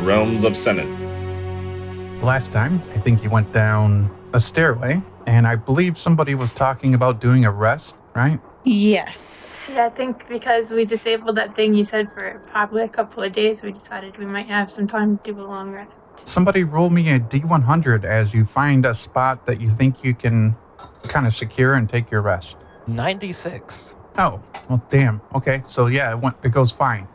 realms of Senith. Last time, I think you went down a stairway, and I believe somebody was talking about doing a rest, right? Yes. Yeah, I think because we disabled that thing you said for probably a couple of days, we decided we might have some time to do a long rest. Somebody roll me a D100 as you find a spot that you think you can kind of secure and take your rest. 96. Oh, well, damn. Okay, so yeah, it goes fine.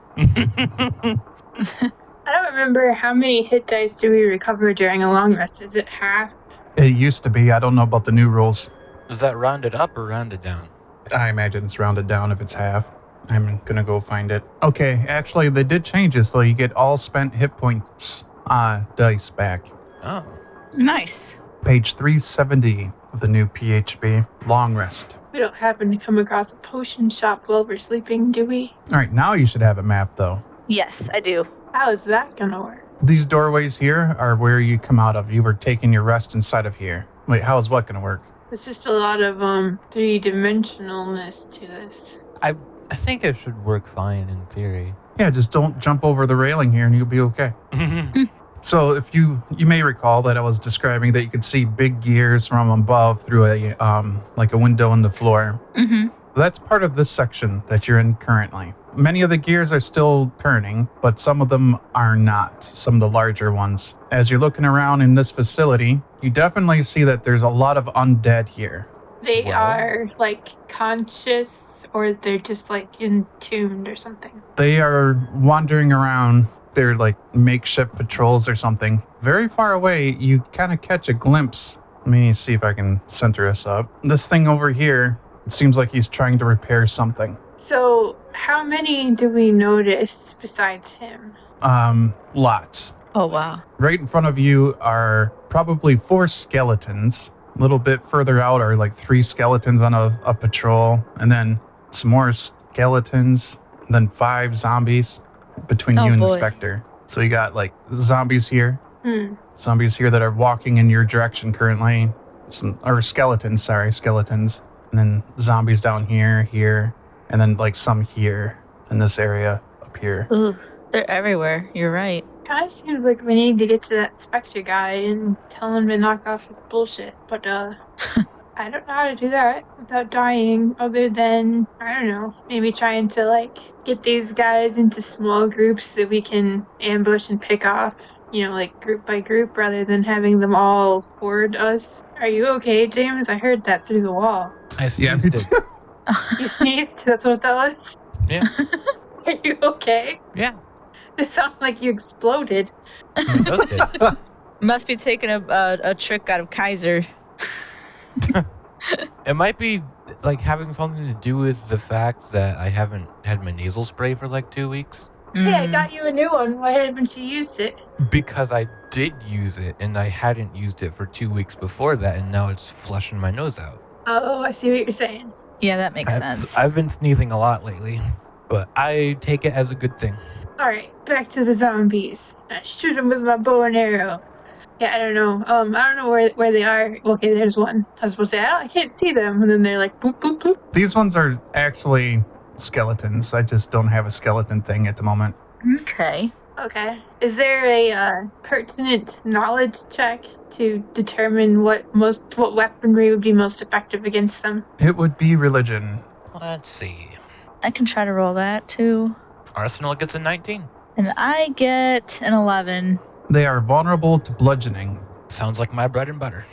I don't remember how many hit dice do we recover during a long rest. Is it half? It used to be. I don't know about the new rules. Is that rounded up or rounded down? I imagine it's rounded down if it's half. I'm gonna go find it. Okay, actually, they did change it, so you get all spent hit points dice back. Oh. Nice. Page 370 of the new PHB. Long rest. We don't happen to come across a potion shop while we're sleeping, do we? All right, now you should have a map, though. Yes, I do. How is that gonna work? These doorways here are where you come out of. You were taking your rest inside of here. Wait, how is what gonna work? There's just a lot of three-dimensionalness to this. I think it should work fine in theory. Yeah, just don't jump over the railing here and you'll be okay. So if you may recall that I was describing that you could see big gears from above through a like a window in the floor. Mm-hmm. That's part of this section that you're in currently. Many of the gears are still turning, but some of them are not, some of the larger ones. As you're looking around in this facility, you definitely see that there's a lot of undead here. They Wow. are, like, conscious, or they're just, like, entombed or something. They are wandering around. They're like makeshift patrols or something. Very far away, you kind of catch a glimpse. Let me see if I can center us up. This thing over here, it seems like he's trying to repair something. So, how many do we notice besides him? Lots. Oh, wow. Right in front of you are probably 4 skeletons. A little bit further out are like 3 skeletons on a patrol, and then some more skeletons, and then 5 zombies between you and the boy. Spectre. So you got like zombies here, Hmm. zombies here that are walking in your direction currently. Skeletons, and then zombies down here, and then like some here in this area up here. Ooh, they're everywhere. You're right. Kind of seems like we need to get to that Spectre guy and tell him to knock off his bullshit. But, I don't know how to do that without dying, other than, I don't know, maybe trying to, like, get these guys into small groups that we can ambush and pick off, like group by group, rather than having them all horde us. Are you okay, James? I heard that through the wall. I Yeah, sneezed me it. too. You sneezed? That's what that was? Yeah. Are you okay? Yeah. It sounded like you exploded. It does it. Must be taking a trick out of Kaiser. It might be like having something to do with the fact that I haven't had my nasal spray for like 2 weeks. Hey, I got you a new one. Why haven't you used it? Because I did use it and I hadn't used it for 2 weeks before that, and now it's flushing my nose out. Oh, I see what you're saying. Yeah, that makes sense. I've been sneezing a lot lately, but I take it as a good thing. Alright, back to the zombies. I shoot them with my bow and arrow. Yeah, I don't know. I don't know where they are. Okay, there's one. I was supposed to say, I can't see them. And then they're like, boop, boop, boop. These ones are actually skeletons. I just don't have a skeleton thing at the moment. Okay. Okay. Is there a pertinent knowledge check to determine what weaponry would be most effective against them? It would be religion. Let's see. I can try to roll that too. Arsenal gets a 19. And I get an 11. They are vulnerable to bludgeoning. Sounds like my bread and butter.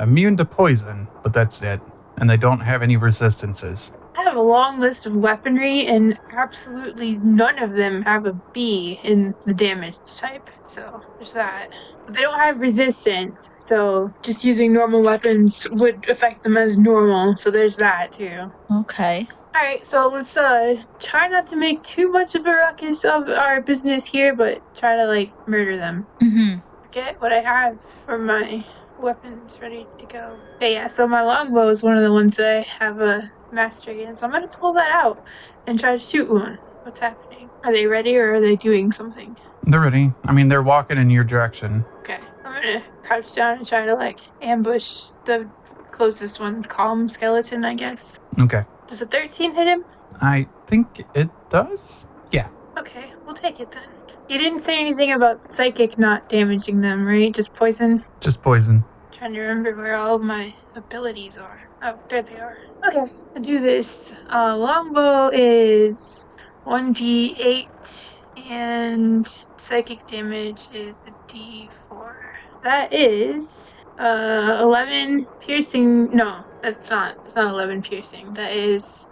Immune to poison, but that's it. And they don't have any resistances. I have a long list of weaponry, and absolutely none of them have a B in the damage type. So there's that. But they don't have resistance, so just using normal weapons would affect them as normal. So there's that too. Okay. Alright, so let's try not to make too much of a ruckus of our business here, but try to murder them. Mm-hmm. Get what I have for my weapons ready to go. Okay, yeah, so my longbow is one of the ones that I have a mastery in, so I'm gonna pull that out and try to shoot one. What's happening? Are they ready or are they doing something? They're ready. I mean, they're walking in your direction. Okay, I'm gonna crouch down and try to ambush the closest one. Calm skeleton, I guess. Okay. Does a 13 hit him? I think it does. Yeah. Okay, we'll take it then. You didn't say anything about psychic not damaging them, right? Just poison? Just poison. Trying to remember where all of my abilities are. Oh, there they are. Okay, I'll do this. Longbow is 1d8 and psychic damage is a d4. That is 11 piercing. No, that's not. It's not 11 piercing. That is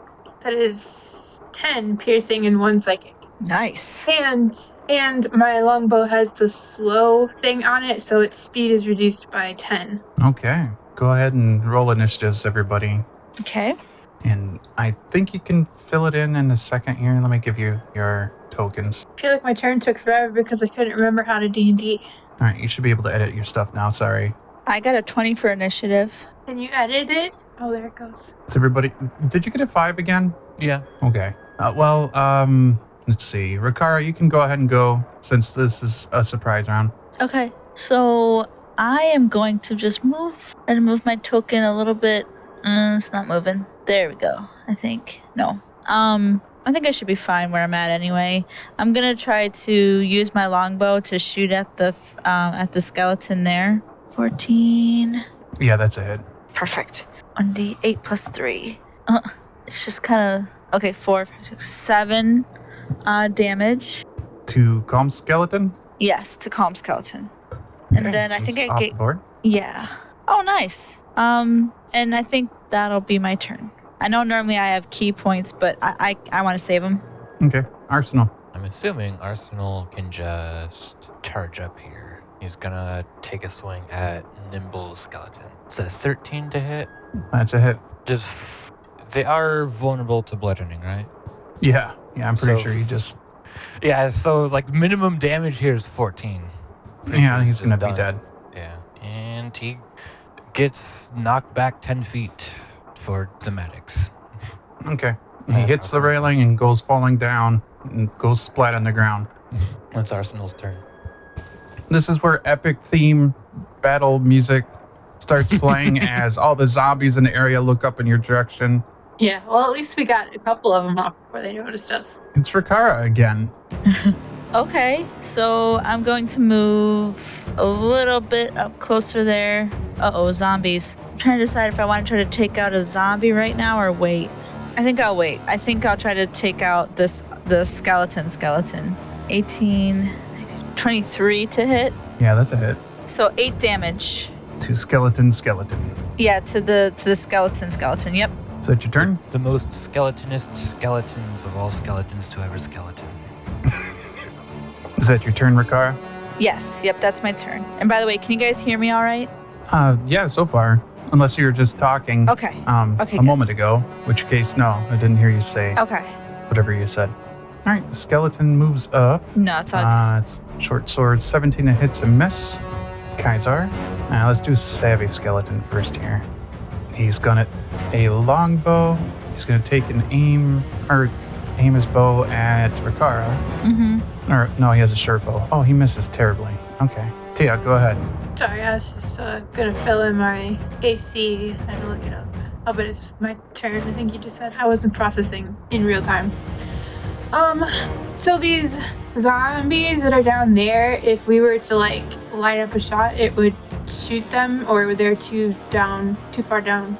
10 piercing and 1 psychic. Nice. And my longbow has the slow thing on it, so its speed is reduced by 10. Okay. Go ahead and roll initiatives, everybody. Okay. And I think you can fill it in a second here. Let me give you your tokens. I feel like my turn took forever because I couldn't remember how to D&D. All right, you should be able to edit your stuff now. Sorry. I got a 20 for initiative. Can you edit it? Oh, there it goes. Is everybody... Did you get a 5 again? Yeah. Okay. Let's see. Rakara, you can go ahead and go since this is a surprise round. Okay. So I am going to just try to move my token a little bit. It's not moving. There we go. I think. No. I think I should be fine where I'm at anyway. I'm gonna try to use my longbow to shoot at the skeleton there. 14. Yeah, that's a hit. Perfect. 1d8 plus 3. It's just kind of okay. 4, 5, 6, 7 damage. To calm skeleton? Yes, to calm skeleton. Okay, And then I think he's I off get the board. yeah. Oh, nice. And I think that'll be my turn. I know normally I have key points, but I want to save them. Okay. Arsenal. I'm assuming Arsenal can just charge up here. He's gonna take a swing at Nimble Skeleton. It's a 13 to hit. That's a hit. They are vulnerable to bludgeoning, right? Yeah. Yeah, I'm pretty So- sure you just... Yeah, so like minimum damage here is 14. Yeah, he's Just going to be done. dead. Yeah, and he gets knocked back 10 feet for thematics. Okay. He Yeah, hits the Arsenal's railing and goes falling down and goes splat on the ground. That's Arsenal's turn. This is where epic theme battle music starts playing as all the zombies in the area look up in your direction. Yeah, well, at least we got a couple of them off before they noticed us. It's Rakara again. Okay, so I'm going to move a little bit up closer there. Zombies. I'm trying to decide if I want to try to take out a zombie right now or wait. I think I'll wait. I think I'll try to take out the skeleton. 18, 23 to hit. Yeah, that's a hit. So 8 damage. To skeleton. Yeah, to the skeleton. Yep. Is that your turn? The most skeletonist skeletons of all skeletons to ever skeleton. Is that your turn, Rakara? Yes. Yep. That's my turn. And by the way, can you guys hear me all right? Yeah, so far. Unless you were just talking Okay. Okay, a good. moment ago, which case, no, I didn't hear you say Okay. whatever you said. All right, the skeleton moves up. No, it's all good. It's short sword, 17 to hits and miss. Kaisar. Let's do Savvy Skeleton first here. He's got a longbow. He's going to take an aim his bow at Rakara. Mm-hmm. Or, no, he has a short bow. Oh, he misses terribly. Okay. Thia, go ahead. Sorry, I was just gonna fill in my AC and look it up. Oh, but it's my turn. I think you just said I wasn't processing in real time. So these zombies that are down there, if we were to like line up a shot, it would shoot them, or they're too far down.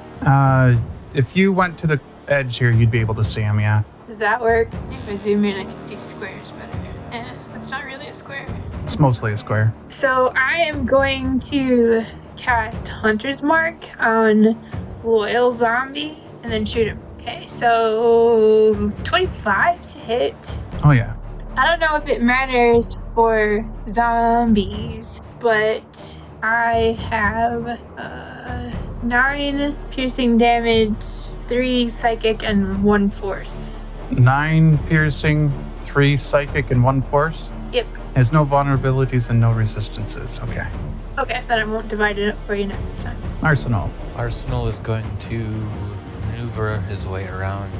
If you went to the edge here, you'd be able to see him, yeah. Does that work? If I zoom in, I can see squares better. That's not really a square. It's mostly a square. So I am going to cast Hunter's Mark on Loyal Zombie and then shoot him. Okay, so 25 to hit. Oh, yeah. I don't know if it matters for zombies, but I have 9 piercing damage, 3 psychic, and 1 force. 9 piercing, 3 psychic, and 1 force? Yep. Has no vulnerabilities and no resistances. Okay. Okay, then I won't divide it up for you next time. Arsenal. Arsenal is going to maneuver his way around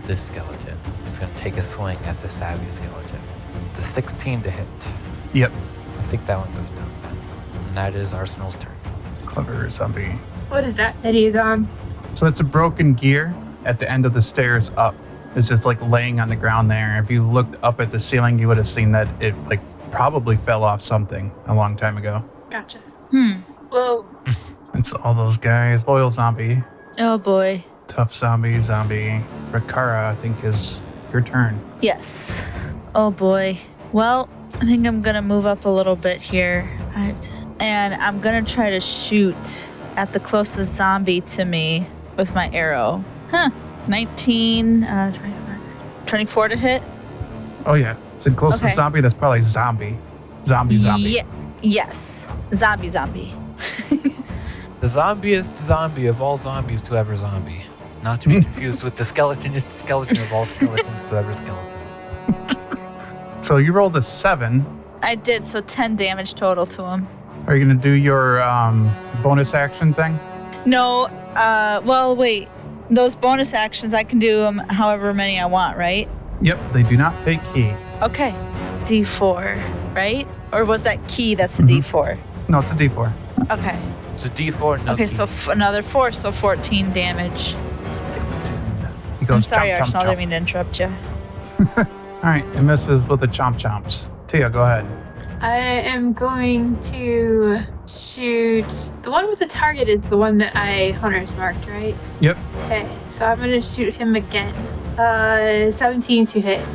this skeleton. He's going to take a swing at the savvy skeleton. It's a 16 to hit. Yep. I think that one goes down then. And that is Arsenal's turn. Clever zombie. What is that he's on? So that's a broken gear at the end of the stairs up. It's just like laying on the ground there. If you looked up at the ceiling, you would have seen that it like probably fell off something a long time ago. Gotcha. Hmm. Whoa. It's all those guys. Loyal zombie, Oh boy. tough zombie. Rakara, I think, is your turn. Yes. Oh boy. Well, I think I'm gonna move up a little bit here. And I'm gonna try to shoot at the closest zombie to me with my arrow. 19, 24 to hit? Oh, yeah. It's the closest Okay. zombie. That's probably zombie. Zombie. Yes. Zombie. The zombiest zombie of all zombies to ever zombie. Not to be confused with the skeletonist skeleton of all skeletons to ever skeleton. So you rolled a 7. I did, so 10 damage total to him. Are you going to do your bonus action thing? No, well, wait. Those bonus actions, I can do them however many I want, right? Yep, they do not take key. Okay. D4, right? Or was that key that's the Mhm. D4? No, it's a D4. Okay. It's a D4. No Okay, key. so another 4, so 14 damage. Skeleton. He I'm goes sorry, chomp, Arsenal, I chomp, didn't mean to interrupt you. chomp. All right, it misses with the chomp chomps. Thia, go ahead. I am going to shoot. The one with the target is the one that I hunter's marked, right? Yep. Okay, so I'm gonna shoot him again. 17 to hit.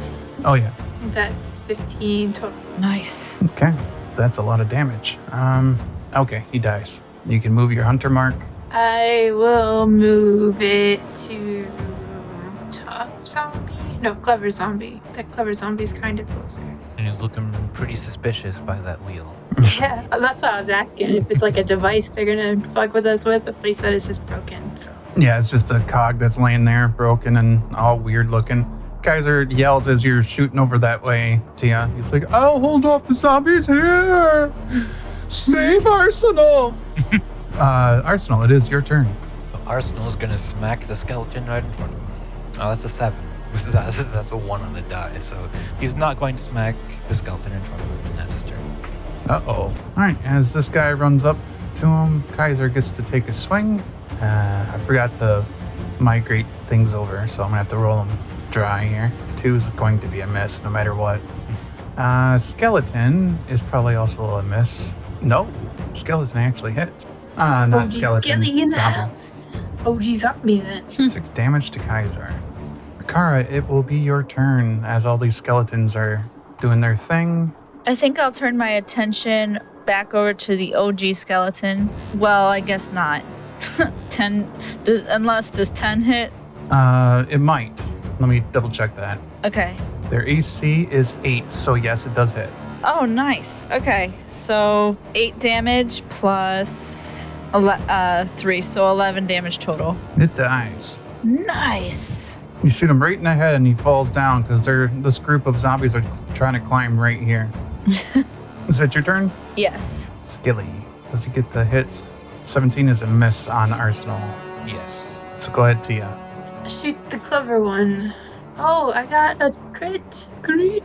Oh, yeah. I think that's 15 total. Nice. Okay, that's a lot of damage. Okay, he dies. You can move your hunter mark. I will move it to tough zombie. No, clever zombie. That clever zombie's kind of closer. And he's looking pretty suspicious by that wheel. Yeah, that's what I was asking. If it's like a device they're gonna fuck with us with, but he said it's just broken. So Yeah, it's just a cog that's laying there, broken and all weird looking. Kaiser yells as you're shooting over that way, Thia. He's like, I'll hold off the zombies here. Save Arsenal. Arsenal, it is your turn. So Arsenal's gonna smack the skeleton right in front of him. Oh, that's a 7. That's a 1 on the die, so he's not going to smack the skeleton in front of him, and that's his turn. Uh-oh. All right, as this guy runs up to him, Kaiser gets to take a swing. I forgot to migrate things over, so I'm going to have to roll them dry here. 2 is going to be a miss no matter what. Skeleton is probably also a miss. No, skeleton actually hits. Not OG skeleton, Skelly in the zombie. house. OG zombie then. 6 damage to Kaiser. Rakara, it will be your turn as all these skeletons are doing their thing. I think I'll turn my attention back over to the OG skeleton. Well, I guess not. 10, does 10 hit? It might. Let me double check that. Okay. Their AC is 8, so yes, it does hit. Oh, nice. Okay, so 8 damage plus 3, so 11 damage total. It dies. Nice. You shoot him right in the head and he falls down because this group of zombies are trying to climb right here. Is that your turn? Yes. Skilly. Does he get the hit? 17 is a miss on Arsenal. Yes. So go ahead, Thia. Shoot the clever one. Oh, I got a crit. Great.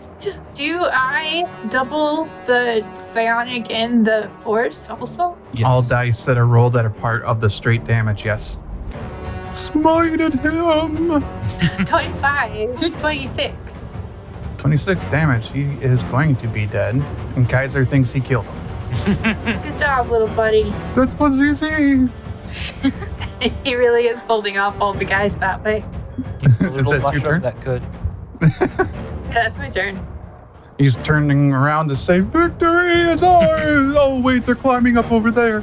Do I double the psionic and the force also? Yes. All dice that are rolled that are part of the straight damage, yes. Smited him! 25. 26. 26 damage. He is going to be dead. And Kaiser thinks he killed him. Good job, little buddy. That was easy! He really is holding off all the guys that way. He's the little That's your mushroom turn? that could. Yeah, that's my turn. He's turning around to say, victory is ours! Oh, wait, they're climbing up over there.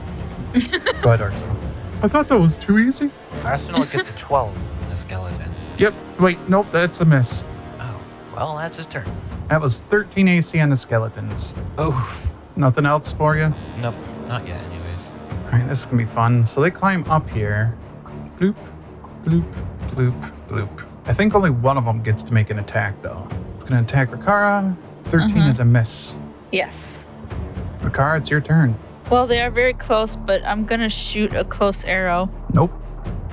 Go ahead, Arsenal. I thought that was too easy. Arsenal gets a 12 on the skeleton. Yep. Wait, nope, that's a miss. Oh, well, that's his turn. That was 13 AC on the skeletons. Oof. Nothing else for you? Nope, not yet, anyways. All right, this is going to be fun. So they climb up here. Bloop, bloop, bloop, bloop. I think only one of them gets to make an attack, though. It's going to attack Rakara. 13 is a miss. Yes. Rakara, it's your turn. Well, they are very close, but I'm gonna shoot a close arrow. Nope.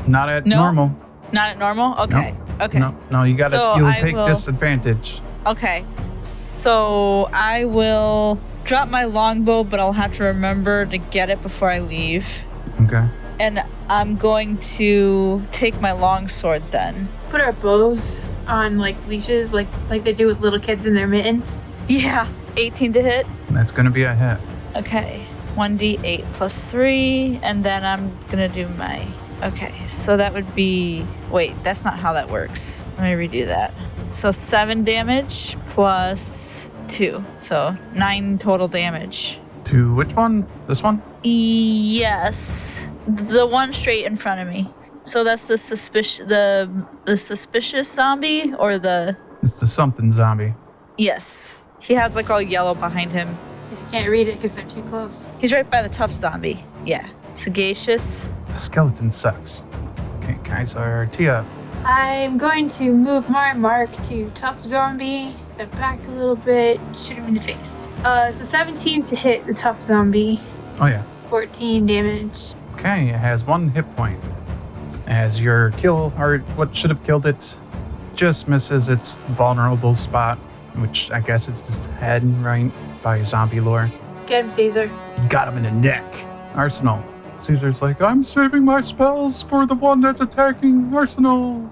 Not at No? normal. Not at normal? Okay. Okay. No, you got to, So you'll I take will- disadvantage. Okay. So I will drop my longbow, but I'll have to remember to get it before I leave. Okay. And I'm going to take my longsword then. Put our bows on like leashes, like they do with little kids in their mittens. Yeah. 18 to hit. That's going to be a hit. Okay. 1d8 plus 3, and then I'm gonna do my... Okay, so that would be... Wait, that's not how that works. Let me redo that. So 7 damage plus 2. So 9 total damage. To which one? This one? Yes. The one straight in front of me. So that's the suspicious zombie, or the... It's the something zombie. Yes. He has like all yellow behind him. You can't read it because they're too close. He's right by the tough zombie. Yeah. Sagacious. The skeleton sucks. Okay, Kaiser, Thia. I'm going to move my mark to tough zombie, step back a little bit, shoot him in the face. So 17 to hit the tough zombie, Oh yeah. 14 damage. Okay, it has 1 hit point. As your kill, or what should have killed it, just misses its vulnerable spot, which I guess it's its head, right? By zombie lore. Get him, Caesar. You got him in the neck. Arsenal. Caesar's like, I'm saving my spells for the one that's attacking Arsenal.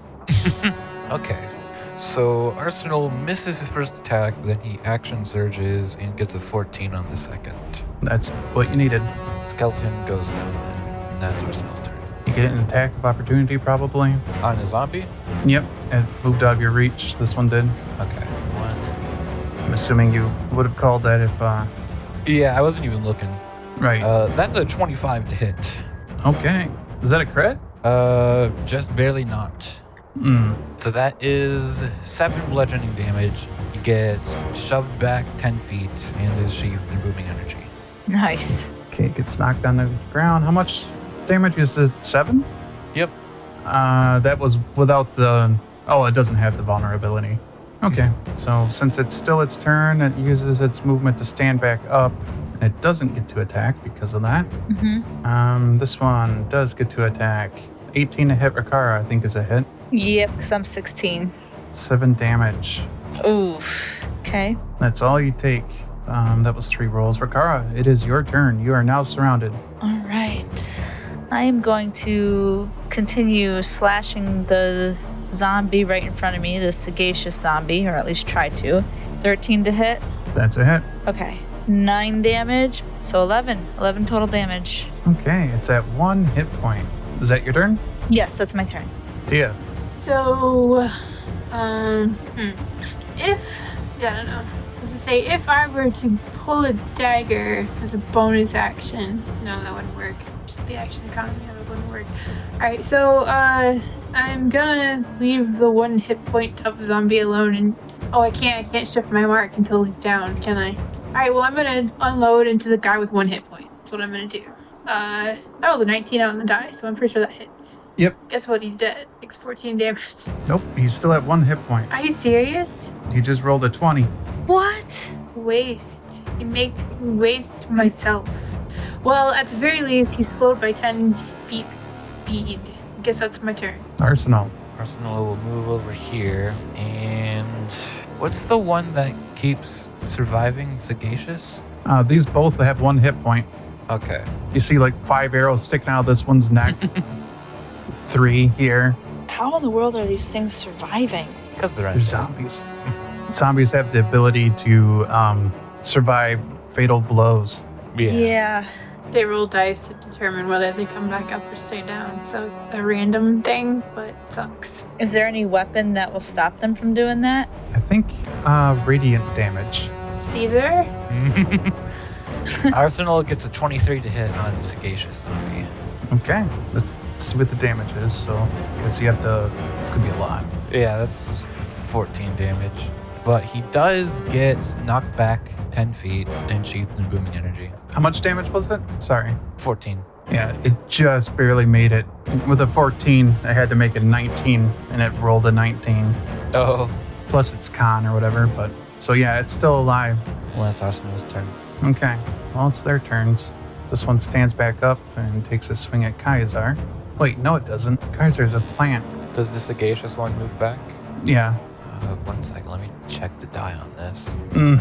Okay. So Arsenal misses his first attack, then he action surges and gets a 14 on the second. That's what you needed. Skeleton goes down then, and that's Arsenal's turn. You get an attack of opportunity, probably. On a zombie? Yep, it moved out of your reach. This one did. Okay. 1, I'm assuming you would have called that if, 2. Yeah, I wasn't even looking. right. That's a 25 to hit. Okay. Is that a crit? Just barely not. Hmm. So that is 7 bludgeoning damage. He gets shoved back 10 feet and is sheathed in booming energy. Nice. Okay, it gets knocked on the ground. How much damage is it? 7? Yep. That was without the... Oh, it doesn't have the vulnerability. Okay, so since it's still its turn, it uses its movement to stand back up. It doesn't get to attack because of that. Mm-hmm. This one does get to attack. 18 to hit Rakara, I think, is a hit. Yep, because I'm 16. 7 damage. Oof. Okay. That's all you take. That was 3 rolls. Rakara, it is your turn. You are now surrounded. All right. I am going to continue slashing the zombie right in front of me, the sagacious zombie, or at least try to. 13 to hit. That's a hit. Okay. 9 damage, so 11. 11 total damage. Okay, it's at 1 hit point. Is that your turn? Yes, that's my turn. Thea. So, if, yeah, I don't know. I was to say, if I were to pull a dagger as a bonus action, no, that wouldn't work. Just the action economy, that wouldn't work. Alright, so, I'm gonna leave the 1 hit point tough zombie alone and, oh, I can't shift my mark until he's down, can I? Alright, well, I'm gonna unload into the guy with 1 hit point. That's what I'm gonna do. I rolled a 19 on the die, so I'm pretty sure that hits. Yep. Guess what? He's dead. Takes 14 damage. Nope, he's still at 1 hit point. Are you serious? He just rolled a 20. What? Waste. He makes me waste myself. Well, at the very least, he's slowed by 10 feet speed. I guess that's my turn. Arsenal. Arsenal will move over here, and what's the one that keeps surviving? Sagacious? These both have 1 hit point. Okay. You see like 5 arrows sticking out of this one's neck. 3 here. How in the world are these things surviving? Because They're zombies. Zombies have the ability to survive fatal blows. Yeah. They roll dice to determine whether they come back up or stay down. So it's a random thing, but it sucks. Is there any weapon that will stop them from doing that? I think radiant damage. Caesar? Arsenal gets a 23 to hit on Sagacious Zombie. Okay, let's see what the damage is. So, because you have to, it's gonna be a lot. Yeah, that's 14 damage. But he does get knocked back 10 feet and sheathed in booming energy. How much damage was it? Sorry. 14. Yeah, it just barely made it. With a 14, I had to make it 19, and it rolled a 19. Oh. Plus it's con or whatever, but... So yeah, it's still alive. Well, that's Arsenal's turn. Okay, well, it's their turns. This one stands back up and takes a swing at Kaiser. Wait, no it doesn't. Kaiser's a plant. Does the Sagacious one move back? Yeah. 1 second, let me check the die on this. Mm.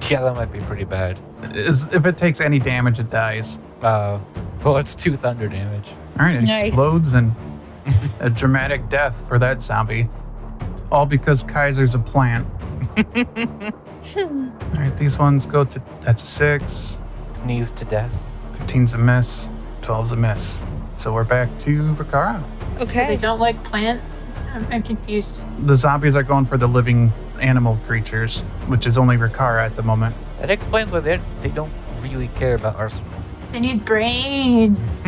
Yeah, that might be pretty bad. If it takes any damage, it dies. Well, it's 2 thunder damage. All right, it Nice. explodes and a dramatic death for that zombie. All because Kaiser's a plant. All right, these ones go to, that's a 6. Sneeze to death. 15's a miss. 12's a miss. So we're back to Rakara. They Okay. don't like plants. I'm confused. The zombies are going for the living animal creatures, which is only Rakara at the moment. That explains why they don't really care about Arsenal. They need brains.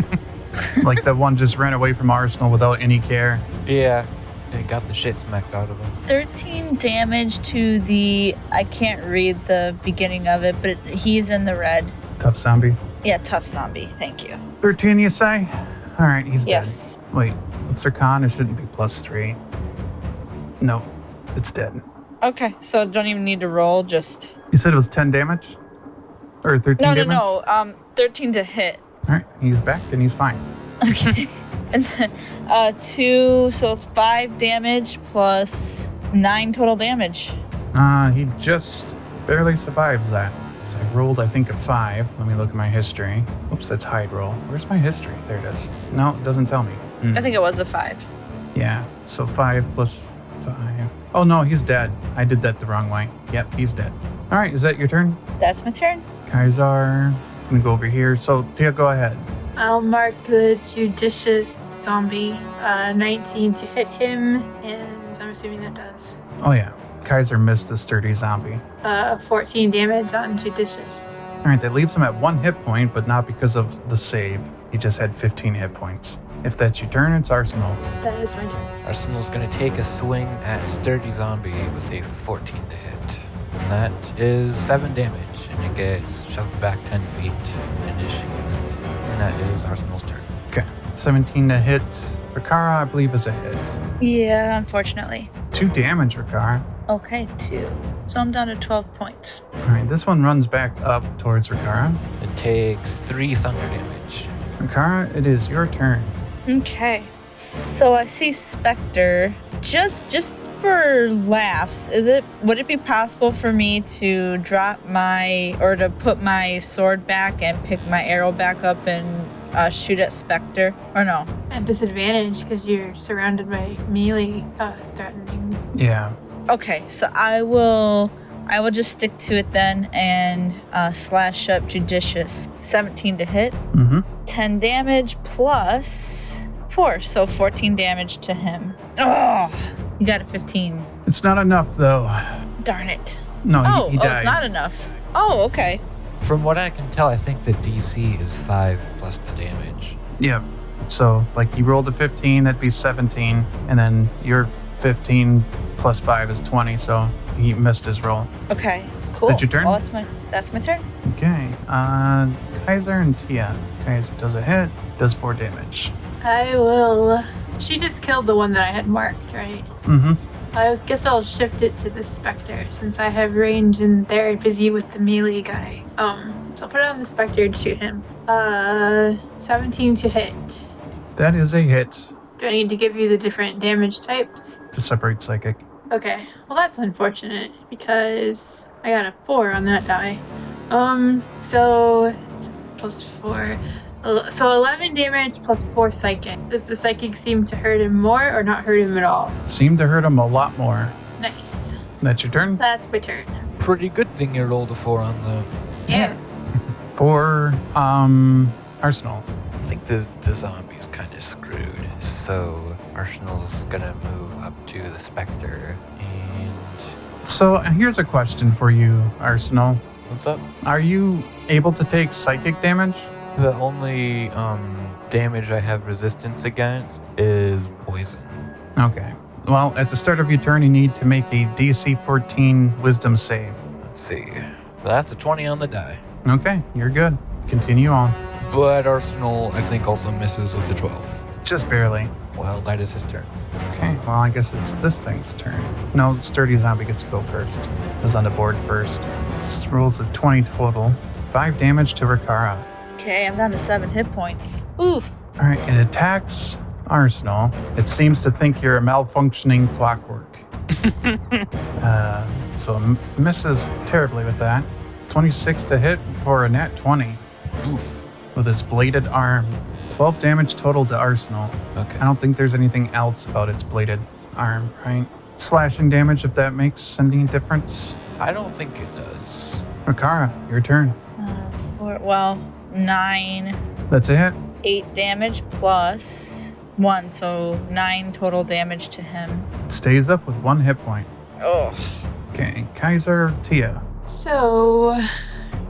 Like the one just ran away from Arsenal without any care. Yeah. They got the shit smacked out of him. 13 damage to the. I can't read the beginning of it, but he's in the red. Tough zombie. Yeah, tough zombie. Thank you. 13, you say? All right, he's Yes. dead. Wait, what's their con? It shouldn't be +3. No, it's dead. Okay, so don't even need to roll. Just. You said it was 10 damage? Or 13 damage? No. 13 to hit. All right, he's back and he's fine. Okay. And then 2, so it's 5 damage plus 9 total damage. He just barely survives that. So I rolled, I think, a 5. Let me look at my history. Oops, that's hide roll. Where's my history? There it is. No, it doesn't tell me. I think it was a 5. Yeah, so 5 plus 5. Oh, no, he's dead. I did that the wrong way. Yep, he's dead. All right, is that your turn? That's my turn. Kaisar, I'm going to go over here. So, Thia, go ahead. I'll mark the judicious zombie. 19 to hit him, and I'm assuming that does. Oh, yeah. Kaiser missed the sturdy zombie. 14 damage on judicious. All right, that leaves him at 1 hit point, but not because of the save. He just had 15 hit points. If that's your turn, it's Arsenal. That is my turn. Arsenal's gonna take a swing at Sturdy Zombie with a 14 to hit. And that is 7 damage, and it gets shoved back 10 feet and is sheathed. And that is Arsenal's turn. Okay, 17 to hit. Rakara, I believe, is a hit. Yeah, unfortunately. 2 damage, Rakara. Okay, 2. So I'm down to 12 points. All right, this one runs back up towards Rakara. It takes 3 thunder damage. Rakara, it is your turn. Okay. So I see Spectre. Just for laughs, would it be possible for me to to put my sword back and pick my arrow back up and shoot at Spectre? Or no? At disadvantage because you're surrounded by melee threatening. Yeah. Okay, so I will just stick to it then and slash up judicious. 17 to hit. Mm-hmm. 10 damage plus 4, so 14 damage to him. Oh, you got a 15. It's not enough, though. Darn it. No, he dies. It's not enough. Oh, okay. From what I can tell, I think the DC is 5 plus the damage. Yep. So, like, you rolled a 15, that'd be 17, and then your 15 plus 5 is 20, so he missed his roll. Okay, cool. Is that your turn? Well, that's my turn. Okay. Kaiser and Thia. Kaiser does a hit, does 4 damage. I will. She just killed the one that I had marked, right? Mm-hmm. I guess I'll shift it to the Spectre since I have range and they're busy with the melee guy. So I'll put it on the Spectre and shoot him. 17 to hit. That is a hit Do I need to give you the different damage types? to separate psychic. Okay. Well, that's unfortunate because I got a 4 on that die. So plus 4. So 11 damage plus 4 psychic. Does the psychic seem to hurt him more or not hurt him at all? Seemed to hurt him a lot more. Nice. That's your turn? That's my turn. Pretty good thing you rolled a 4 on the... Yeah. For, Arsenal. I think the zombie's kind of screwed. So Arsenal's gonna move up to the Spectre and... So, here's a question for you, Arsenal. What's up? Are you able to take psychic damage? The only damage I have resistance against is poison. Okay. Well, at the start of your turn, you need to make a DC 14 wisdom save. Let's see. That's a 20 on the die. Okay, you're good. Continue on. But Arsenal, I think, also misses with the 12. Just barely. Well, that is his turn. Okay, well, I guess it's this thing's turn. No, the sturdy zombie gets to go first. It was on the board first. This rolls a 20 total. 5 damage to Rakara. Okay, I'm down to 7 hit points. Ooh. All right, it attacks Arsenal. It seems to think you're a malfunctioning clockwork. So misses terribly with that. 26 to hit for a nat 20 Oof. with his bladed arm. 12 damage total to Arsenal. Okay. I don't think there's anything else about its bladed arm, right? slashing damage, if that makes any difference. I don't think it does. Rakara, your turn. 9. That's it. 8 damage plus 1, so 9 total damage to him. Stays up with 1 hit point. Oh. Okay, Kaiser, Thia. So,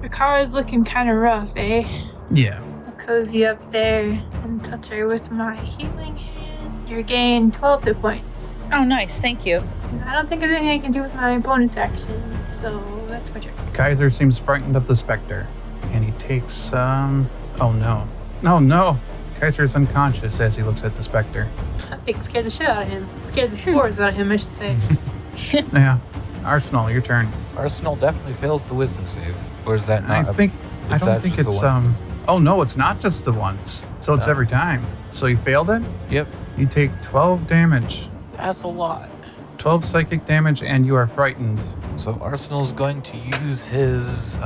Rakara's looking kind of rough, eh? Yeah. I'll cozy up there and touch her with my healing hand. You regain 12 hit points. Oh, nice. Thank you. I don't think there's anything I can do with my bonus action, so that's my turn. Kaiser seems frightened of the specter, and he takes, oh no. Oh no! Kaiser's unconscious as he looks at the specter. I think scared the shit out of him. Scared the spores out of him, I should say. Yeah. Arsenal, your turn. Arsenal definitely fails the wisdom save. Or is that not? I don't think it's, oh no, it's not just the once. So it's No. every time. So you failed it? Yep. You take 12 damage. That's a lot. 12 psychic damage, and you are frightened. So Arsenal's going to use his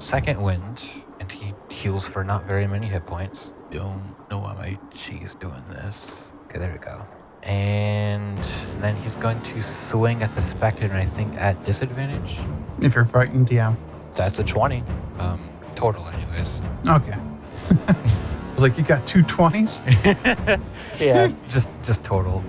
second wind, and he heals for not very many hit points. Don't know why my she's doing this. Okay, there we go. And then he's going to swing at the specter, and I think at disadvantage. If you're frightened, yeah. That's a 20. Total anyways. Okay. I was like, you got 2 20s? Yeah, just total.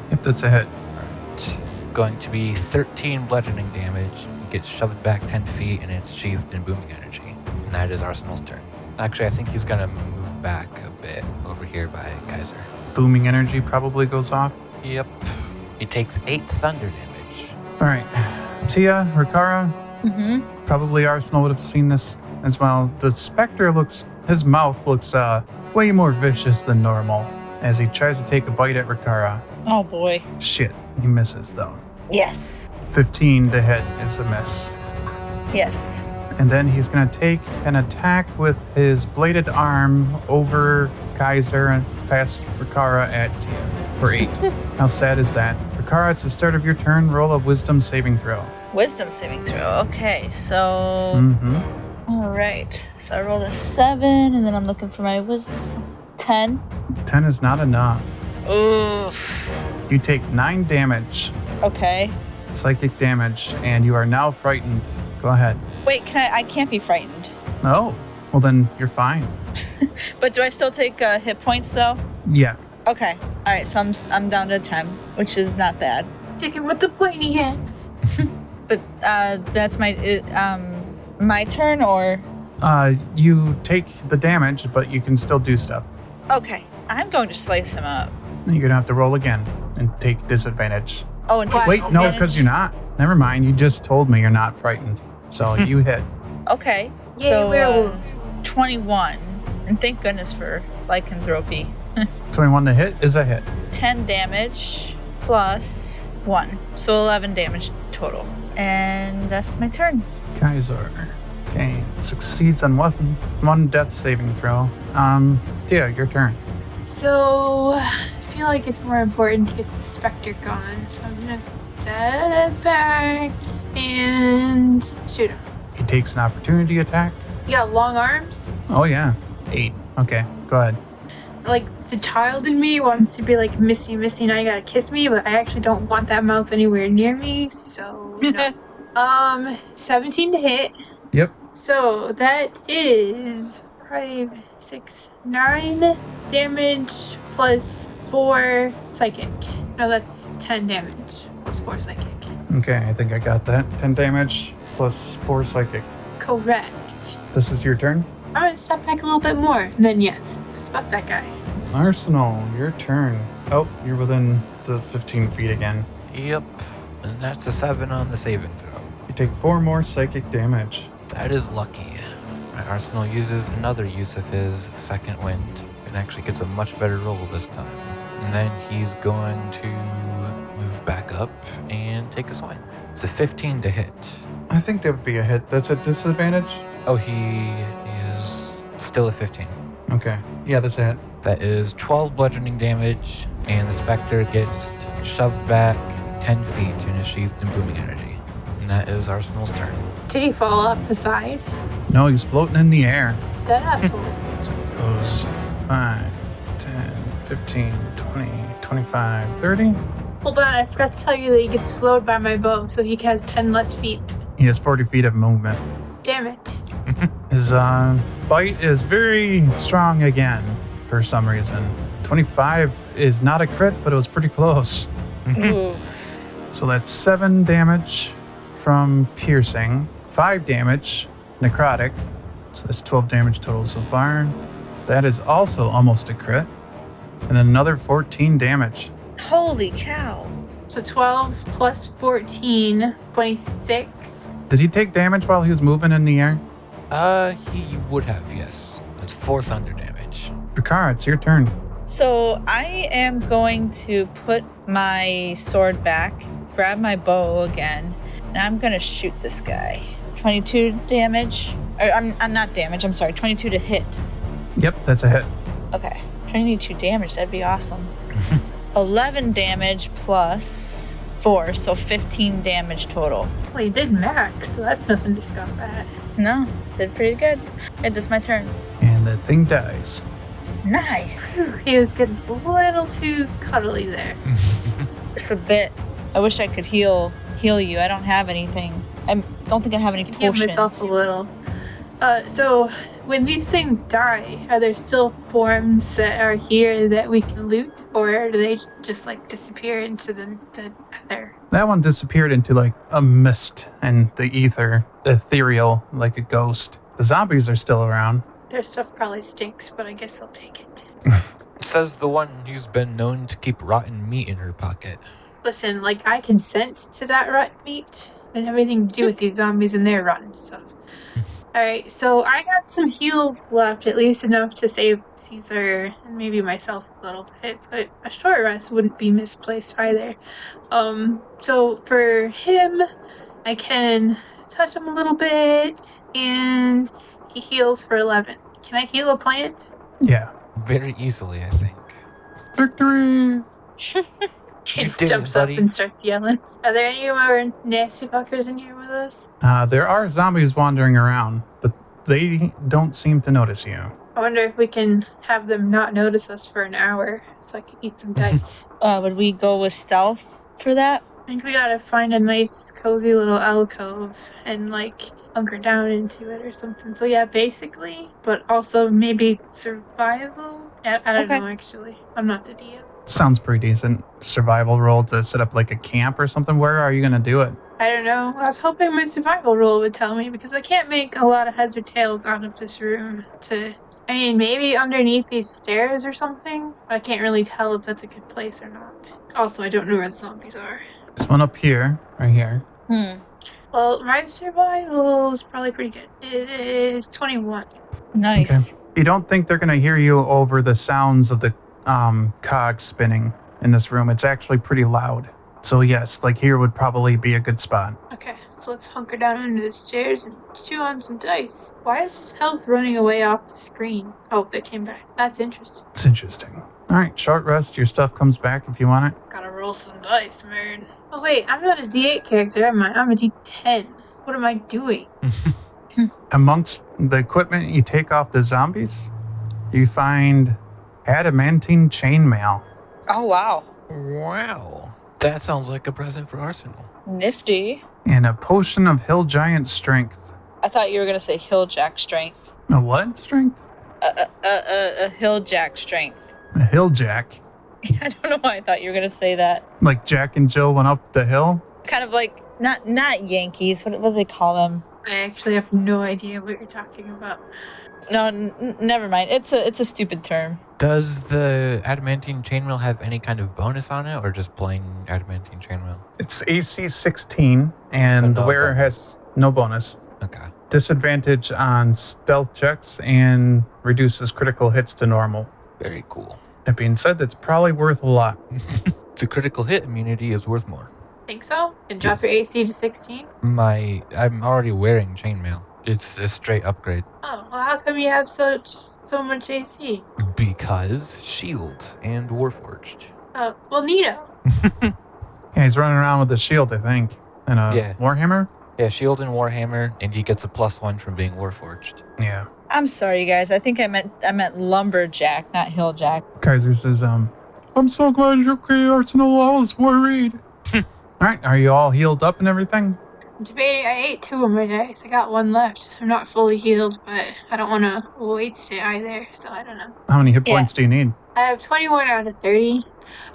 Yep, that's a hit. Alright. Going to be 13 bludgeoning damage. Gets shoved back 10 feet, and it's sheathed in booming energy. And that is Arsenal's turn. Actually, I think he's gonna move back a bit over here by Kaiser. Booming energy probably goes off. Yep. He takes 8 thunder damage. All right. Thia, Rakara, Mm-hmm. probably Arsenal would have seen this as well. The specter his mouth looks way more vicious than normal as he tries to take a bite at Rakara. Oh, boy. Shit, he misses though. Yes. 15 to hit is a miss. Yes. And then he's going to take an attack with his bladed arm over Kaiser and past Rakara at Thia for 8. How sad is that? Rakara, it's the start of your turn. Roll a wisdom saving throw. Wisdom saving throw. Okay, so... Mm-hmm. All right. So I rolled a 7, and then I'm looking for my wisdom. 10. 10 is not enough. Oof. You take 9 damage, Okay. psychic damage, and you are now frightened. Go ahead. Wait, I can't be frightened. Oh, well then you're fine. But do I still take hit points, though? Yeah. Okay. All right, so I'm down to 10, which is not bad. Sticking with the pointy hand. But that's my turn, or... You take the damage, but you can still do stuff. Okay. I'm going to slice him up. You're gonna have to roll again and take disadvantage. Oh, and take Wait, no, disadvantage? because you're not. Never mind. You just told me you're not frightened, so you hit. Okay. Yay, So werewolves. 21. And thank goodness for lycanthropy. 21 to hit is a hit. 10 damage plus 1. So 11 damage total. And that's my turn. Kaiser. Okay, succeeds on one death saving throw. Thia, your turn. So, I feel like it's more important to get the specter gone, so I'm gonna step back and shoot him. He takes an opportunity attack. You got long arms? Oh yeah, 8. Okay, go ahead. Like, the child in me wants to be like, miss me, now you gotta kiss me, but I actually don't want that mouth anywhere near me, so no. 17 to hit. Yep. So that is 5, 6, 9 damage plus 4 psychic. No, that's 10 damage plus 4 psychic. Okay, I think I got that. 10 damage plus 4 psychic. Correct. This is your turn. I'm gonna step back a little bit more. Then yes, because fuck that guy. Arsenal, your turn. Oh, you're within the 15 feet again. Yep. And that's a 7 on the saving throw. You take 4 more psychic damage. That is lucky. My Arsenal uses another use of his second wind and actually gets a much better roll this time. And then he's going to move back up and take a swing. It's a 15 to hit. I think that would be a hit. That's a disadvantage? Oh, he is still a 15. Okay. Yeah, that's a hit. That is 12 bludgeoning damage, and the specter gets shoved back 10 feet and is sheathed in booming energy. And that is Arsenal's turn. Did he fall off the side? No, he's floating in the air. That asshole. So it goes 5, 10, 15, 20, 25, 30. Hold on, I forgot to tell you that he gets slowed by my bow, so he has 10 less feet. He has 40 feet of movement. Damn it. His bite is very strong again for some reason. 25 is not a crit, but it was pretty close. Ooh. So that's 7 damage from piercing, 5 damage necrotic. So that's 12 damage total so far. That is also almost a crit. And then another 14 damage. Holy cow. So 12 plus 14, 26. Did he take damage while he was moving in the air? He would have, yes. That's 4 thunder damage. Rakara, it's your turn. So I am going to put my sword back, grab my bow again, and I'm going to shoot this guy. 22 damage. Or, I'm not damage, I'm sorry. 22 to hit. Yep, that's a hit. Okay. 22 damage, that'd be awesome. 11 damage plus 4, so 15 damage total. Well, he did max, so that's nothing to scoff at. No, did pretty good. Right, this is my turn. And that thing dies. Nice. He was getting a little too cuddly there. Just a bit. I wish I could heal you. I don't have anything. I don't think I have any I healed potions. myself a little. So when these things die, are there still forms that are here that we can loot, or do they just like disappear into the ether? That one disappeared into like a mist and the ether, ethereal, like a ghost. The zombies are still around. Their stuff probably stinks, but I guess I'll take it. Says the one who's been known to keep rotten meat in her pocket. Listen, like I can sense to that rotten meat and everything to do with these zombies and their rotten stuff. Alright, so I got some heals left, at least enough to save Caesar and maybe myself a little bit, but a short rest wouldn't be misplaced either. So for him, I can touch him a little bit, and he heals for 11. Can I heal a plant? Yeah. Very easily, I think. Victory! He You just did it, jumps up buddy. and starts yelling. Are there any more nasty fuckers in here with us? There are zombies wandering around, but they don't seem to notice you. I wonder if we can have them not notice us for an hour so I can eat some dice. Would we go with stealth for that? I think we gotta find a nice, cozy little alcove and, like, hunker down into it or something. So, yeah, basically, but also maybe survival? I don't Okay. know, actually. I'm not the DM. Sounds pretty decent. Survival roll to set up like a camp or something. Where are you going to do it? I don't know. I was hoping my survival roll would tell me because I can't make a lot of heads or tails out of this room I mean, maybe underneath these stairs or something. But I can't really tell if that's a good place or not. Also, I don't know where the zombies are. This one up here, right here. Well, my survival is probably pretty good. It is 21. Nice. You don't think they're going to hear you over the sounds of the cogs spinning in this room. It's actually pretty loud. So yes, like here would probably be a good spot. Okay, so let's hunker down under the stairs and chew on some dice. Why is his health running away off the screen? Oh, it came back. That's interesting. It's interesting. All right, short rest. Your stuff comes back if you want it. Gotta roll some dice, man. Oh wait, I'm not a D8 character, am I? I'm a D10. What am I doing? Amongst the equipment you take off the zombies, you find adamantine chainmail. Oh, wow. Wow. That sounds like a present for Arsenal. Nifty. And a potion of hill giant strength. I thought you were going to say hill jack strength. A what strength? A hill jack strength. A hill jack. I don't know why I thought you were going to say that. Like Jack and Jill went up the hill? Kind of like, not Yankees. What do they call them? I actually have no idea what you're talking about. No, never mind. It's a stupid term. Does the adamantine chainmail have any kind of bonus on it, or just plain adamantine chainmail? It's AC 16, and So the no wearer has no bonus. Okay. Disadvantage on stealth checks and reduces critical hits to normal. Very cool. That being said, that's probably worth a lot. The critical hit immunity is worth more. Think so? And drop Yes. your AC to 16? I'm already wearing chainmail. It's a straight upgrade. Oh, well, how come you have so much AC? Because shield and warforged. Oh, well, neato. Yeah, he's running around with a shield, I think. And a Yeah. warhammer? Yeah, shield and warhammer, and he gets a +1 from being warforged. Yeah. I'm sorry, you guys. I think I meant lumberjack, not hilljack. Kaiser says, I'm so glad you're okay, Arsenal. I was worried. All right, are you all healed up and everything? I'm debating. I ate 2 of my dice. I got 1 left. I'm not fully healed, but I don't want to waste it either, so I don't know. How many hit Yeah. points do you need? I have 21 out of 30.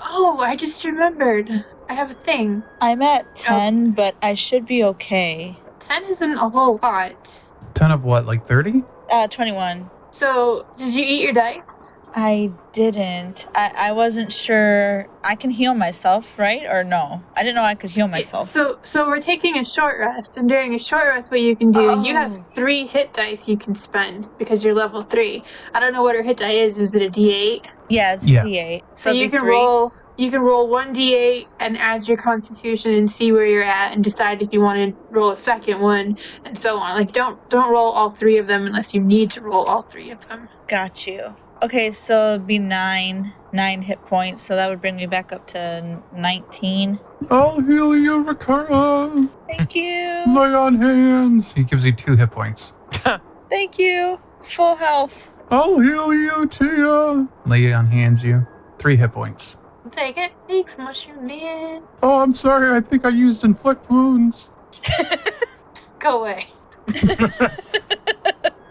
Oh, I just remembered. I have a thing. I'm at 10, but I should be okay. 10 isn't a whole lot. 10 of what, like 30? 21. So, did you eat your dice? I didn't. I wasn't sure. I can heal myself, right? Or no? I didn't know I could heal myself. So we're taking a short rest, and during a short rest, what you can do, you have Oh. 3 hit dice you can spend because you're level 3. I don't know what our hit die is. Is it a D8? Yeah, it's Yeah. D8. So it'd you be can 3. roll. You can roll 1 D8 and add your Constitution and see where you're at, and decide if you want to roll a second one, and so on. Like don't roll all 3 of them unless you need to roll all 3 of them. Got you. Okay, so it'd be 9 hit points. So that would bring me back up to 19. I'll heal you, Rakara. Thank you. Lay on hands. He gives you 2 hit points. Thank you. Full health. I'll heal you, Thia. Lay on hands you. 3 hit points. I'll take it. Thanks, Mushroom Man. Oh, I'm sorry. I think I used inflict wounds. Go away.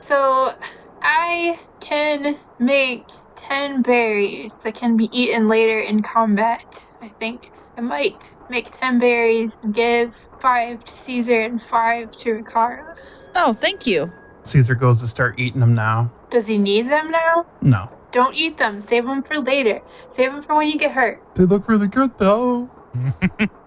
So, I can make 10 berries that can be eaten later in combat, I think. I might make 10 berries and give 5 to Caesar and 5 to Rakara. Oh, thank you. Caesar goes to start eating them now. Does he need them now? No. Don't eat them. Save them for later. Save them for when you get hurt. They look really good, though.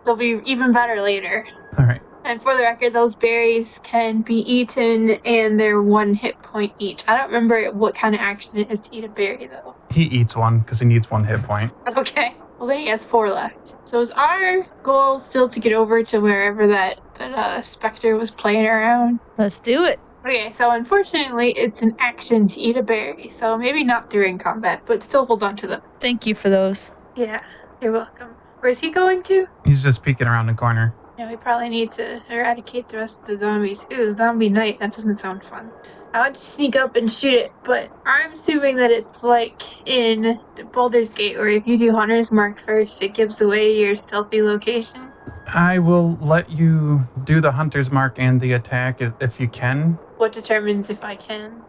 They'll be even better later. All right. And for the record, those berries can be eaten and they're 1 hit point each. I don't remember what kind of action it is to eat a berry, though. He eats one because he needs 1 hit point. Okay. Well, then he has 4 left. So is our goal still to get over to wherever that specter was playing around? Let's do it. Okay, so unfortunately, it's an action to eat a berry. So maybe not during combat, but still hold on to them. Thank you for those. Yeah, you're welcome. Where's he going to? He's just peeking around the corner. Yeah, we probably need to eradicate the rest of the zombies. Ooh, zombie night. That doesn't sound fun. I would just sneak up and shoot it, but I'm assuming that it's like in Baldur's Gate, where if you do Hunter's Mark first, it gives away your stealthy location. I will let you do the hunter's mark and the attack if you can. What determines if I can?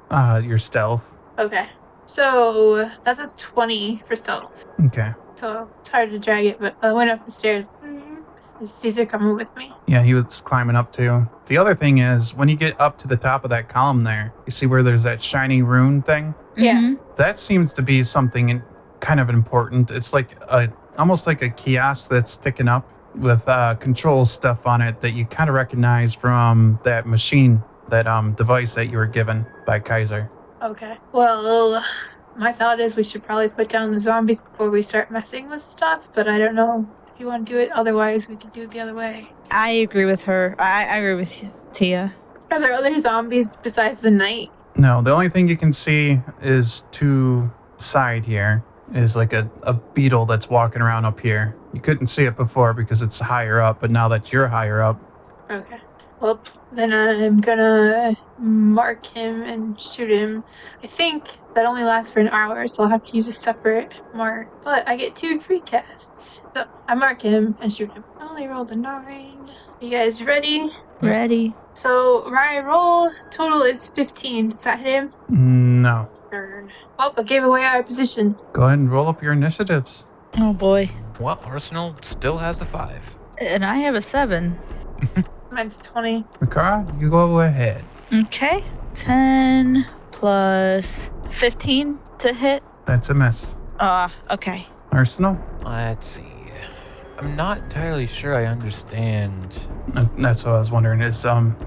Your stealth. Okay. So, that's a 20 for stealth. Okay. So, it's hard to drag it, but I went up the stairs. Is Caesar coming with me? Yeah, he was climbing up too. The other thing is, when you get up to the top of that column there, you see where there's that shiny rune thing? Yeah. Mhm. That seems to be something kind of important. It's like almost like a kiosk that's sticking up with control stuff on it that you kind of recognize from that machine, that device that you were given by Kaiser. Okay. Well, my thought is we should probably put down the zombies before we start messing with stuff, but I don't know if you want to do it. Otherwise, we could do it the other way. I agree with her. I agree with Thia. Are there other zombies besides the knight? No, the only thing you can see is to the side here is like a beetle that's walking around up here. You couldn't see it before because it's higher up, but now that you're higher up, Okay. Well, then I'm gonna mark him and shoot him. I think that only lasts for an hour, so I'll have to use a separate mark. But I get 2 free casts. So I mark him and shoot him. I only rolled a 9. You guys ready? Ready. So my roll total is 15. Does that hit him? no. Darn. Oh, I gave away our position. Go ahead and roll up your initiatives. Oh boy. Well, Arsenal still has a 5. And I have a 7. Mine's 20. Rakara, you go ahead. Okay. 10 plus 15 to hit. That's a miss. Okay. Arsenal? Let's see. I'm not entirely sure I understand. That's what I was wondering. Is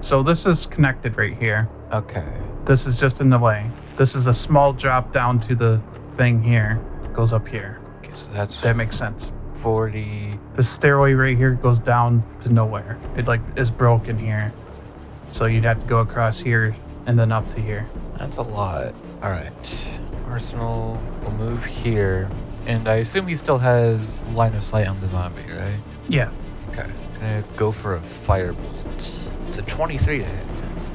so this is connected right here. Okay. This is just in the way. This is a small drop down to the thing here. It goes up here. Okay, so that's That makes sense. 40. The stairway right here goes down to nowhere. It like is broken here. So you'd have to go across here and then up to here. That's a lot. All right. Arsenal will move here. And I assume he still has line of sight on the zombie, right? Yeah. Okay. Gonna go for a firebolt. It's a 23 to hit.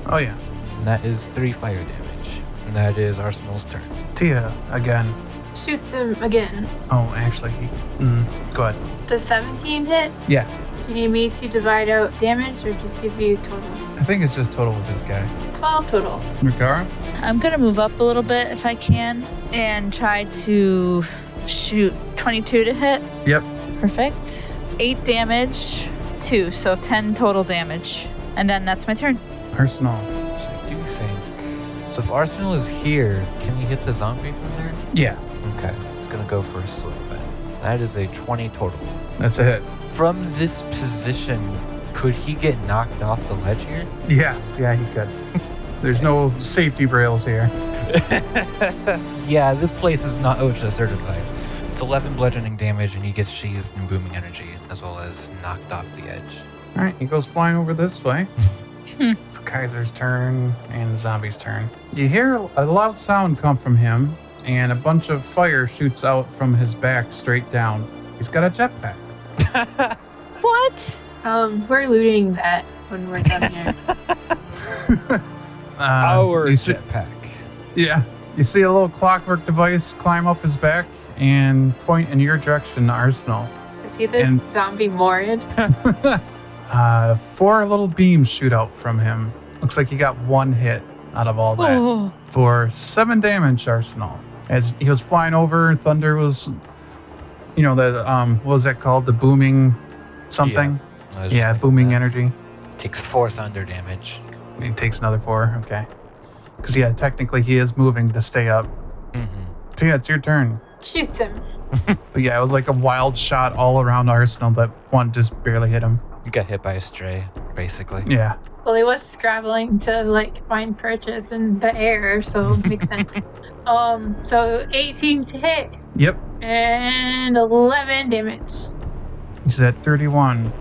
Oh yeah. And that is 3 fire damage. And that is Arsenal's turn. Thia again. shoots him again. Oh, actually, go ahead. Does 17 hit? Yeah, Do you need me to divide out damage or just give you total? I think it's just total with this guy. 12 total. Rakara? I'm gonna move up a little bit if I can and try to shoot 22 to hit. Yep. Perfect. 8 damage, 2, so 10 total damage. And then that's my turn. Arsenal. So I do think. So if Arsenal is here, can you hit the zombie from there? Yeah, Okay. It's gonna go for a swing then. That is a 20 total. that's a hit. From this position, could he get knocked off the ledge here? Yeah, he could. There's no safety rails here. Yeah, this place is not OSHA certified. It's 11 bludgeoning damage, and he gets sheathed in booming energy, as well as knocked off the edge. All right, he goes flying over this way. It's Kaiser's turn and the zombie's turn. You hear a loud sound come from him, and a bunch of fire shoots out from his back straight down. He's got a jetpack. What? We're looting that when we're done here. Our you see- jetpack. Yeah. You see a little clockwork device climb up his back and point in your direction, Arsenal. Is he the And- zombie Morid? 4 little beams shoot out from him. Looks like he got 1 hit out of all that. Oh, For 7 damage, Arsenal. As he was flying over, thunder was, what was that called? The booming something? I was just Yeah, thinking booming that. energy. Takes 4 thunder damage. He takes another 4, okay. Because, technically he is moving to stay up. Mm-hmm. So, it's your turn. Shoots him. But yeah, it was like a wild shot all around Arsenal that one just barely hit him. You got hit by a stray, basically. Yeah. Well, he was scrabbling to find purchase in the air, so it makes sense. So 18 to hit Yep. and 11 damage. He's at 31.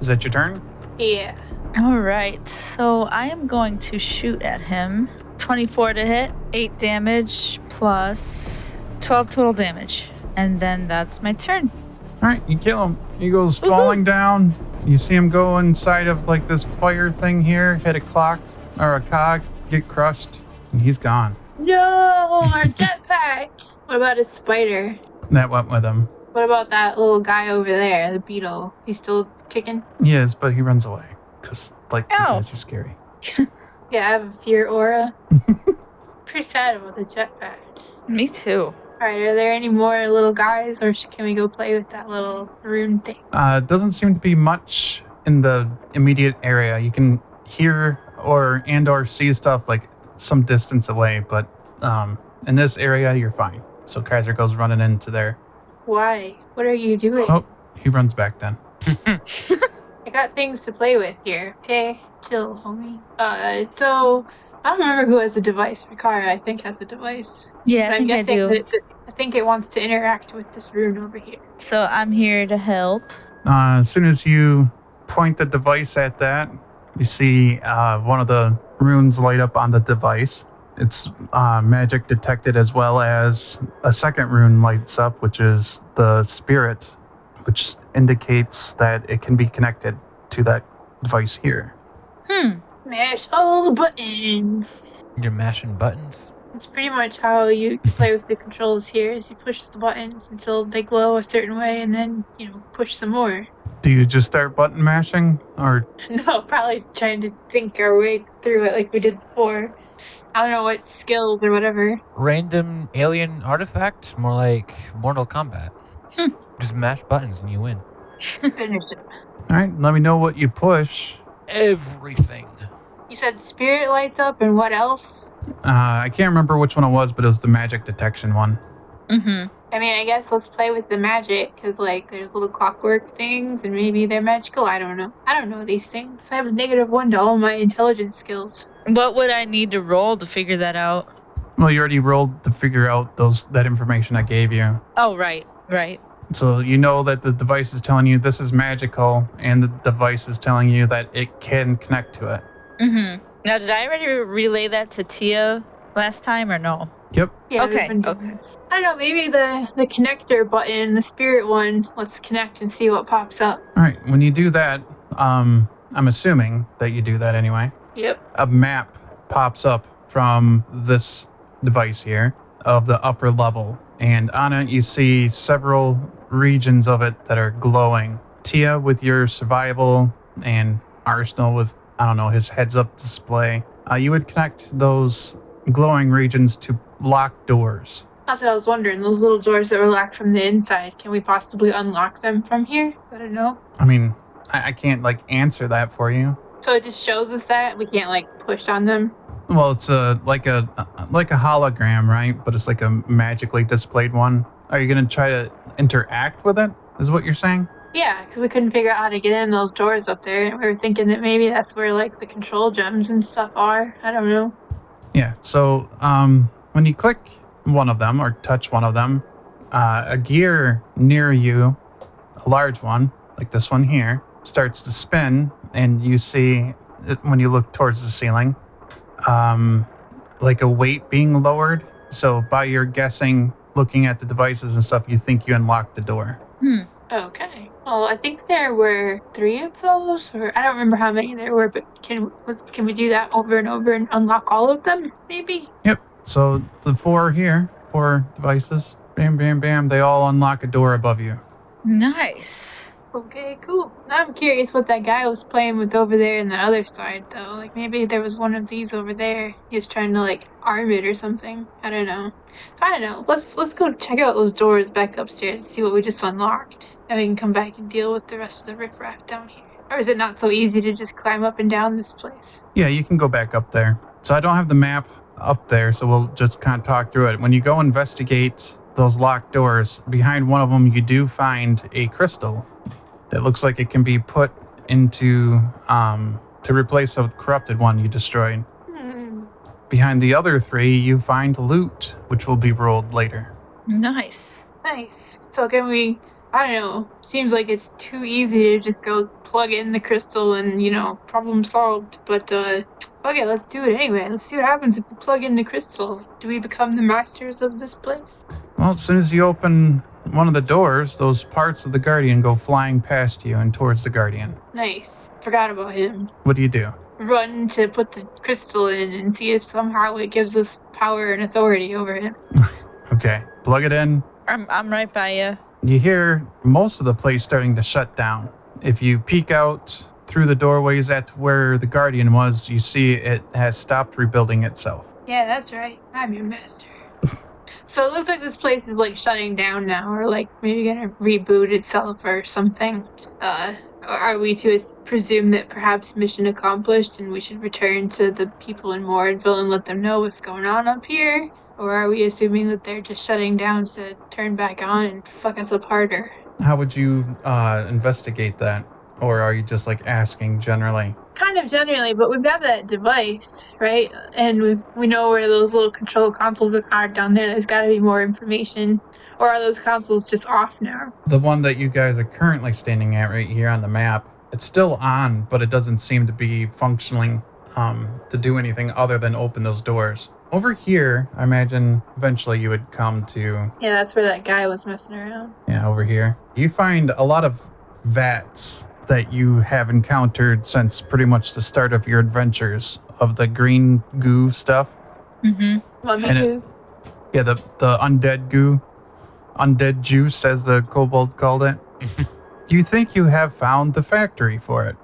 Is that your turn? Yeah. all right. So I am going to shoot at him. 24 to hit, 8 damage plus 12 total damage. And then that's my turn. All right, you kill him. He goes falling down. You see him go inside of this fire thing here, hit a clock or a cog, get crushed, and he's gone. No, our jetpack. What about his spider? That went with him. What about that little guy over there, the beetle? He's still kicking? He is, but he runs away because you Ow. guys are scary. Yeah, I have a fear aura. Pretty sad about the jetpack. Me too. Alright, are there any more little guys, or can we go play with that little rune thing? Doesn't seem to be much in the immediate area. You can hear or see stuff some distance away, but in this area you're fine. So Kaiser goes running into there. Why? What are you doing? Oh, he runs back then. I got things to play with here, okay? Chill, homie. So I don't remember who has the device. Rakara, I think, has the device. Yeah, But I think I do. I think it wants to interact with this rune over here. So I'm here to help. As soon as you point the device at that, you see one of the runes light up on the device. It's magic detected, as well as a second rune lights up, which is the spirit, which indicates that it can be connected to that device here. Mash all the buttons. You're mashing buttons? It's pretty much how you play with the controls here, is you push the buttons until they glow a certain way, and then, push some more. Do you just start button mashing, or No, probably trying to think our way through it like we did before. I don't know what skills or whatever. Random alien artifact? More like Mortal Kombat. Just mash buttons and you win. Finish it. all right? Let me know what you push. Everything. You said spirit lights up, and what else? I can't remember which one it was, but it was the magic detection one. Mm-hmm. I mean, I guess let's play with the magic, because, there's little clockwork things, and maybe they're magical. I don't know. I don't know these things. I have a -1 to all my intelligence skills. What would I need to roll to figure that out? Well, you already rolled to figure out that information I gave you. Oh, right. So you know that the device is telling you this is magical, and the device is telling you that it can connect to it. Mm-hmm. Now, did I already relay that to Thia last time or no? Yep. Yeah, Okay, we've been doing okay. this. I don't know, maybe the connector button, the spirit one, let's connect and see what pops up. All right. When you do that, I'm assuming that you do that anyway. Yep. A map pops up from this device here of the upper level, And on it, you see several regions of it that are glowing. Thia with your survival and Arsenal with, I don't know, his heads-up display. You would connect those glowing regions to locked doors. That's what I was wondering. Those little doors that were locked from the inside, can we possibly unlock them from here? I don't know. I mean, I can't, answer that for you. So it just shows us that we can't, push on them? Well, it's like a hologram, right? But it's like a magically displayed one. Are you going to try to interact with it, is what you're saying? Yeah, because we couldn't figure out how to get in those doors up there. We were thinking that maybe that's where, the control gems and stuff are. I don't know. Yeah, so when you click one of them or touch one of them, a gear near you, a large one, like this one here, starts to spin, and you see, when you look towards the ceiling, like a weight being lowered. So by your guessing, looking at the devices and stuff, you think you unlocked the door. Okay. Well, I think there were 3 of those, or I don't remember how many there were, but can we do that over and over and unlock all of them, maybe? Yep. So the 4 devices, bam, bam, bam, they all unlock a door above you. Nice. Okay, cool. I'm curious what that guy was playing with over there in the other side, though. Maybe there was one of these over there. He was trying to, arm it or something. I don't know. Let's go check out those doors back upstairs and see what we just unlocked. Then we can come back and deal with the rest of the riffraff down here. Or is it not so easy to just climb up and down this place? Yeah, you can go back up there. So I don't have the map up there, so we'll just kind of talk through it. When you go investigate those locked doors, behind one of them you do find a crystal that looks like it can be put into, to replace a corrupted one you destroyed. Behind the other 3, you find loot, which will be rolled later. Nice. Nice. So can we, I don't know, seems like it's too easy to just go plug in the crystal and, problem solved. But, okay, let's do it anyway. Let's see what happens if we plug in the crystal. Do we become the masters of this place? Well, as soon as you open one of the doors, those parts of the Guardian go flying past you and towards the Guardian. Nice. Forgot about him. What do you do? Run to put the crystal in and see if somehow it gives us power and authority over him. Okay, plug it in. I'm right by you. You hear most of the place starting to shut down. If you peek out through the doorways at where the Guardian was, you see it has stopped rebuilding itself. Yeah, that's right. I'm your master. So it looks like this place is shutting down now, or maybe gonna reboot itself or something. Are we to presume that perhaps mission accomplished and we should return to the people in Moredville and let them know what's going on up here? Or are we assuming that they're just shutting down to turn back on and fuck us up harder? How would you investigate that? Or are you just asking generally? Kind of generally, but we've got that device, right? And we know where those little control consoles are down there. There's got to be more information. Or are those consoles just off now? The one that you guys are currently standing at right here on the map, it's still on, but it doesn't seem to be functioning to do anything other than open those doors. Over here, I imagine eventually you would come to... Yeah, that's where that guy was messing around. Yeah, over here. You find a lot of vats that you have encountered since pretty much the start of your adventures of the green goo stuff. Mm-hmm. Mummy goo. Yeah, the undead goo. Undead juice, as the kobold called it. You think you have found the factory for it.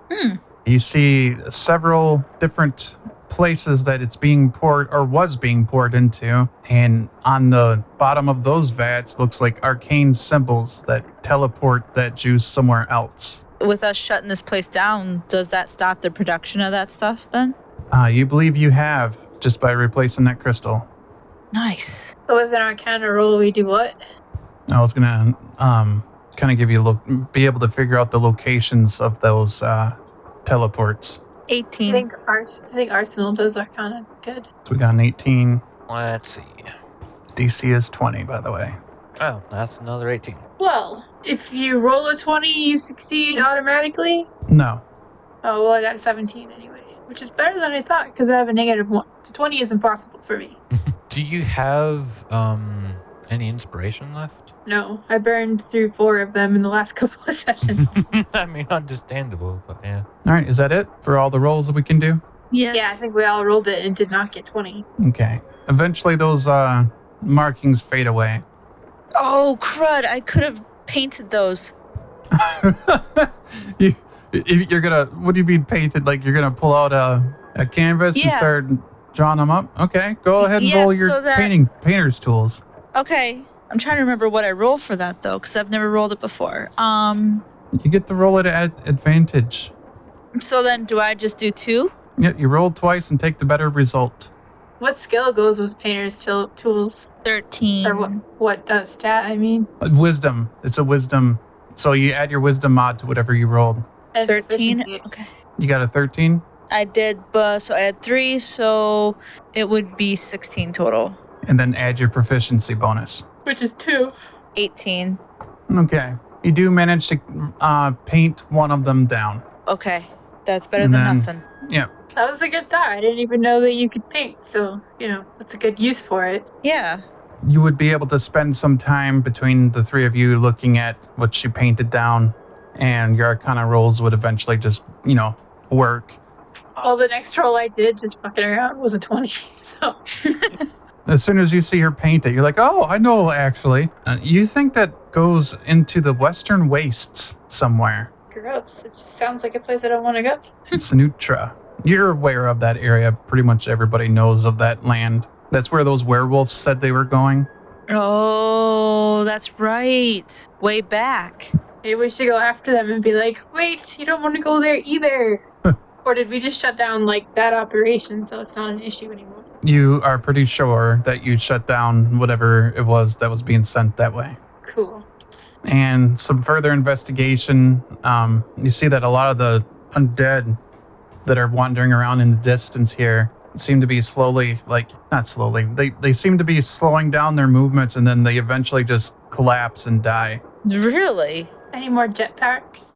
You see several different places that it's being poured or was being poured into, and on the bottom of those vats looks like arcane symbols that teleport that juice somewhere else. With us shutting this place down, does that stop the production of that stuff then? You believe you have, just by replacing that crystal. Nice. So with an Arcana roll, we do what? I was gonna kind of give you be able to figure out the locations of those teleports. 18. I think Arsenal does Arcana good. So we got an 18. Let's see. DC is 20, by the way. Oh, that's another 18. Well, if you roll a 20, you succeed automatically? No. Oh, well, I got a 17 anyway, which is better than I thought because I have a -1. So 20 is impossible for me. Do you have any inspiration left? No, I burned through 4 of them in the last couple of sessions. I mean, understandable, but yeah. All right, is that it for all the rolls that we can do? Yes. Yeah, I think we all rolled it and did not get 20. Okay. Eventually those markings fade away. Oh, crud. I could have painted those. You're gonna, what do you mean painted? Like you're gonna pull out a canvas and Yeah. start drawing them up? Okay, go ahead and Yeah, roll your so that- painter's tools. Okay. I'm trying to remember what I rolled for that, though, because I've never rolled it before. You get to roll it at advantage. So then do I just do 2? Yeah, you roll twice and take the better result. What skill goes with painter's tools? 13. Or what stat, I mean? Wisdom. It's a wisdom. So you add your wisdom mod to whatever you rolled. And 13? proficiency. Okay. You got a 13? I did, so I had 3, so it would be 16 total. And then add your proficiency bonus. Which is 2. 18. Okay. You do manage to paint one of them down. Okay. That's better And than then- nothing. Yeah. That was a good thought. I didn't even know that you could paint, so, that's a good use for it. Yeah. You would be able to spend some time between the three of you looking at what she painted down, and your Arcana rolls would eventually just, work. Well, the next roll I did, just fucking around, was a 20, so... As soon as you see her paint it, you're like, oh, I know, actually. You think that goes into the Western Wastes somewhere. Gross. It just sounds like a place I don't want to go. It's Nutra. You're aware of that area. Pretty much everybody knows of that land. That's where those werewolves said they were going. Oh, that's right. Way back. Maybe we should go after them and be like, wait, you don't want to go there either. Or did we just shut down, that operation so it's not an issue anymore? You are pretty sure that you shut down whatever it was that was being sent that way. Cool. And some further investigation, you see that a lot of the undead that are wandering around in the distance here seem to be slowly, not slowly, they seem to be slowing down their movements, and then they eventually just collapse and die. Really? Any more jetpacks?